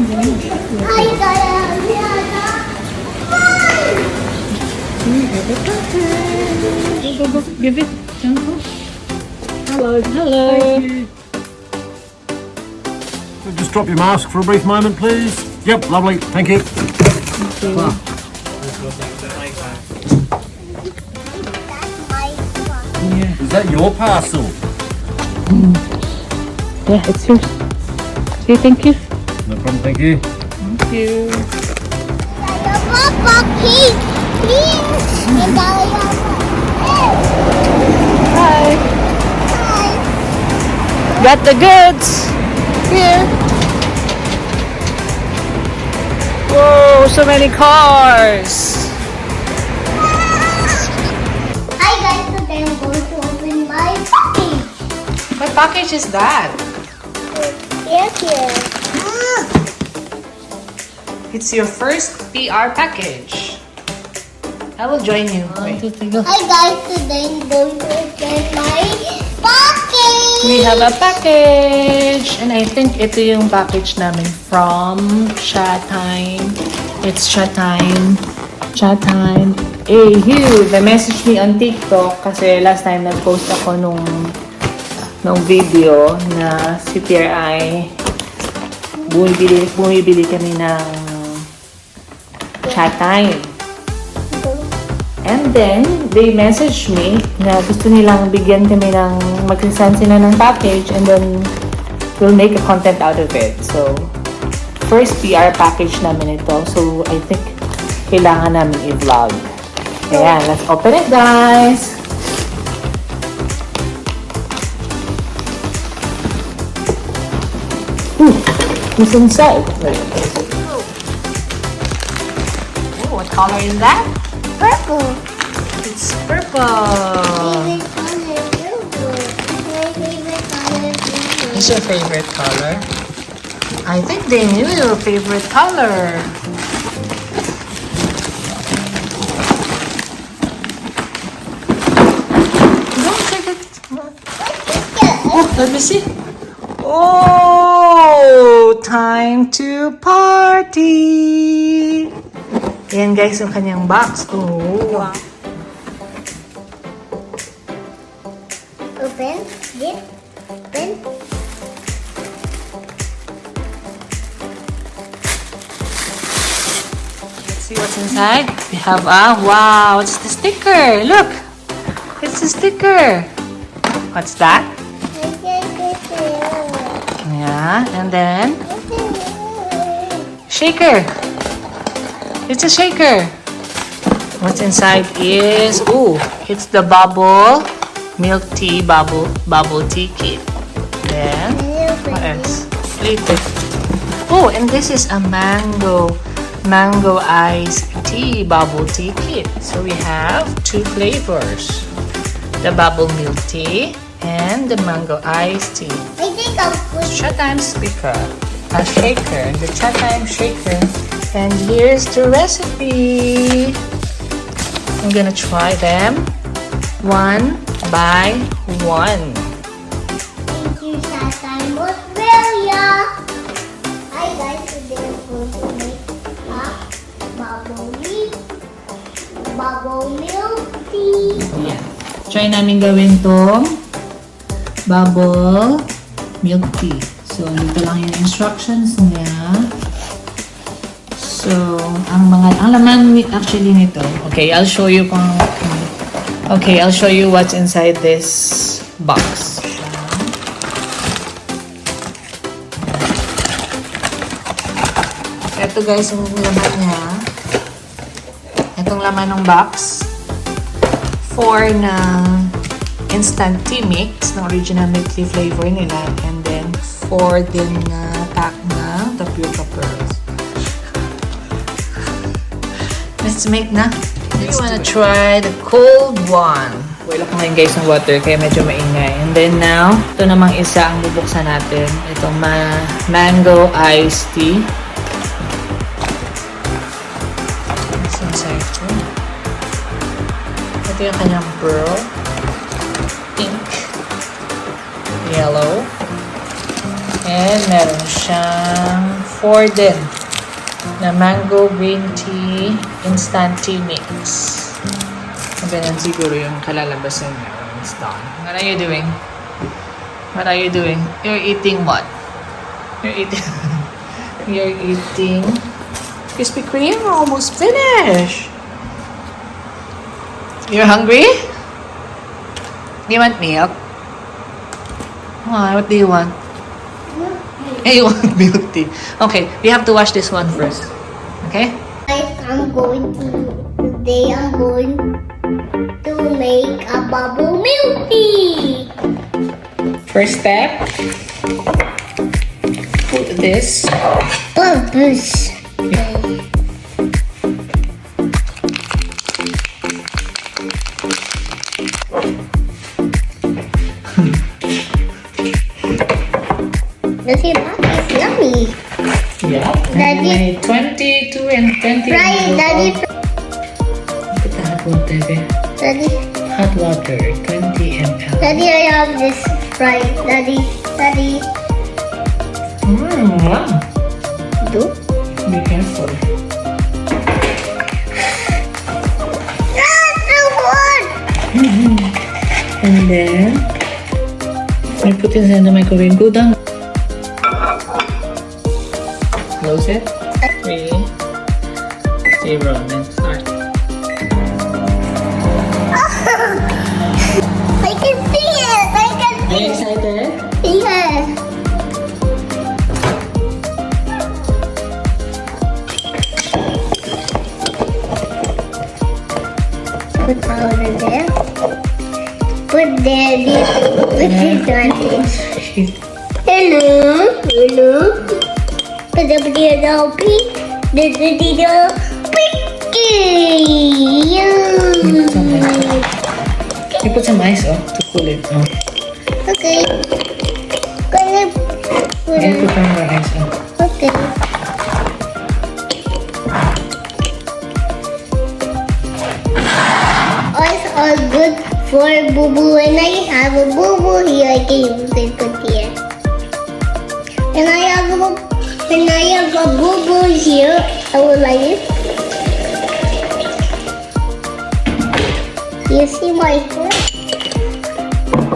Hi, guys. Go, go, go. Give it. Hello. Hello. Just drop your mask for a brief moment, please. Yep, lovely. Thank you. Okay. Wow. Yeah. Is that your parcel? Yeah, it's yours. Okay, thank you. No problem, thank you. Thank you. Papa, please. Hi. Got the goods. Here. Whoa, so many cars. Hi, guys. Today I'm going to open my package. What package is that? Here. It's your first PR package. I will join you. Wait. Hi, guys. Today I'm going to open my package. We have a package. And I think ito yung package namin from Chatime. It's Chatime. They messaged me on TikTok kasi last time nag-post ako nung video na si Pierre ay bumibili kami ng Chatime. And then, they messaged me na gusto nilang bigyan kami ng mag-send sila ng package and then we'll make a content out of it. So, first PR package namin ito. So, I think kailangan namin i-vlog. Ayan, let's open it, guys! Ooh, what's inside? Oh, what color is that? Purple. It's purple. Favorite color, purple. My favorite color, purple. What's your favorite color? I think they knew your favorite color. Don't take it. Oh, let me see. Oh, time to party. Ayan guys, yung kanyang box. Oh, wow. Open. This. Open. Let's see what's inside. We have wow, it's the sticker. Look, it's the sticker. What's that? Yeah, and then shaker. It's a shaker. What's inside is it's the bubble milk tea bubble tea kit. Then what else? Later. Oh, and this is a mango iced tea bubble tea kit. So we have two flavors: the bubble milk tea and the mango iced tea. I think I'll put Chatime speaker, a shaker, the Chatime shaker, and here's the recipe. I'm gonna try them one by one. Thank you, Chatime Australia. Hi guys, today I'm going to make a bubble milk tea. Yeah. Try namin gawin tong bubble milk tea. So, dito lang yung instructions niya. So, ang laman actually nito. Okay, I'll show you what's inside this box. Ito guys, yung laman niya. Itong laman ng box. 4 na instant tea mix ng original milk tea flavor nila. And then, 4 din na pack na tapioca pearls. Let's make na. You wanna try the cold one. Boil ako ngayon guys ng water kaya medyo maingay. And then now, ito namang isa ang bubuksan natin. Itong mango iced tea. What's inside ito? Ito yung kanyang pearl. Pink. Yellow. And meron siyang 4 din na mango green tea instant tea mix. Ganun siguro yung kalalabasan niya when it's done. What are you doing? What are you doing? You're eating what? You're eating... You're eating... Krispy Kreme? We're almost finished! You're hungry? Do you want milk? What do you want? Hey, you want milk tea? Okay, we have to wash this one first. Okay? Guys, today I'm going to make a bubble milk tea. First step, put this. Bubbles. This is yummy. Yeah. Daddy. 22 and 20. Right, Daddy. Put the hot water there. Daddy. Hot water, 20 ml. Daddy, I have this right. Daddy. Wow. Do? Be careful. That's so good. And then, you put this in the microwave. Go down. Close it. 3, 0, then start. I can see it. Are you excited? Yeah. Put powder there. Put there. This is Hello. Put the potato pink. The potato You put some ice to cool it. Okay. Gonna put You put some more ice Okay. Ice are good for boo-boo. When I have a boo-boo here, I can use it put here. When I have a boo-boo here, I will like it. You see my hair?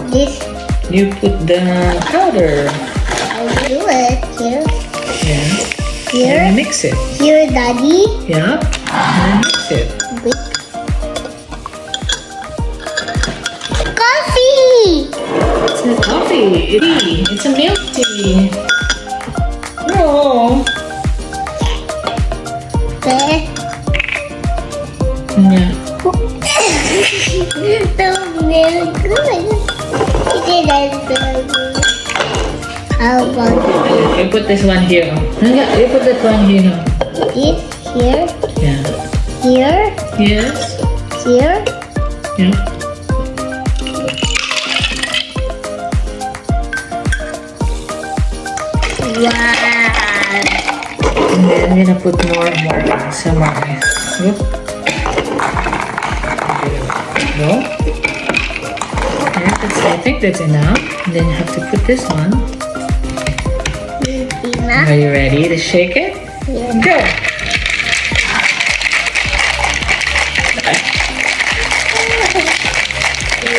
This, You put the powder. I'll do it here. Yeah. Here. And you mix it. Here, Daddy. Yeah. And mix it. Wait. Coffee! It's a coffee. It's a milk tea. No. There. Yeah. So very good. It is so good. How about You put this one here. Yeah, you put that one here now. this here? Yeah. Here? Yes. Here? Yeah. Wow. And then I'm gonna put some more ice. Look. No. Yeah, I think that's enough. And then you have to put this one. Enough? Are you ready to shake it? Yeah. Go.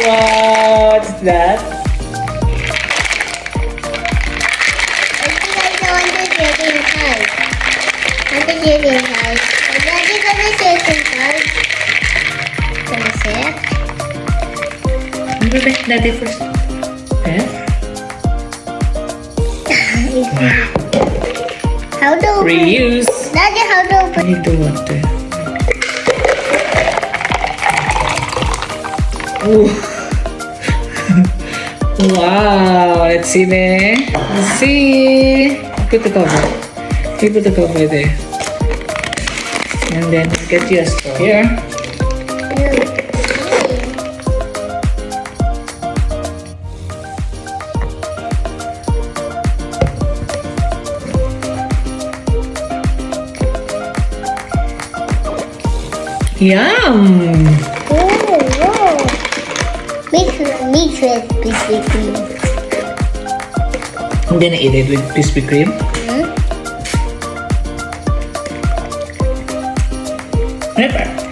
What's that? I think I don't want to shake inside. I want to shake inside. Daddy, gonna shake inside. Gonna shake. Remember that daddy first. Yes. How to open? Reuse. Daddy, how to open? I need the water. Ooh. Wow, let's see there. Let's see. Put the cover. You put the cover there. And then get you a straw here. Yum! Oh, mix with Krispy Kreme. And then eat it with Krispy Kreme. Pepper.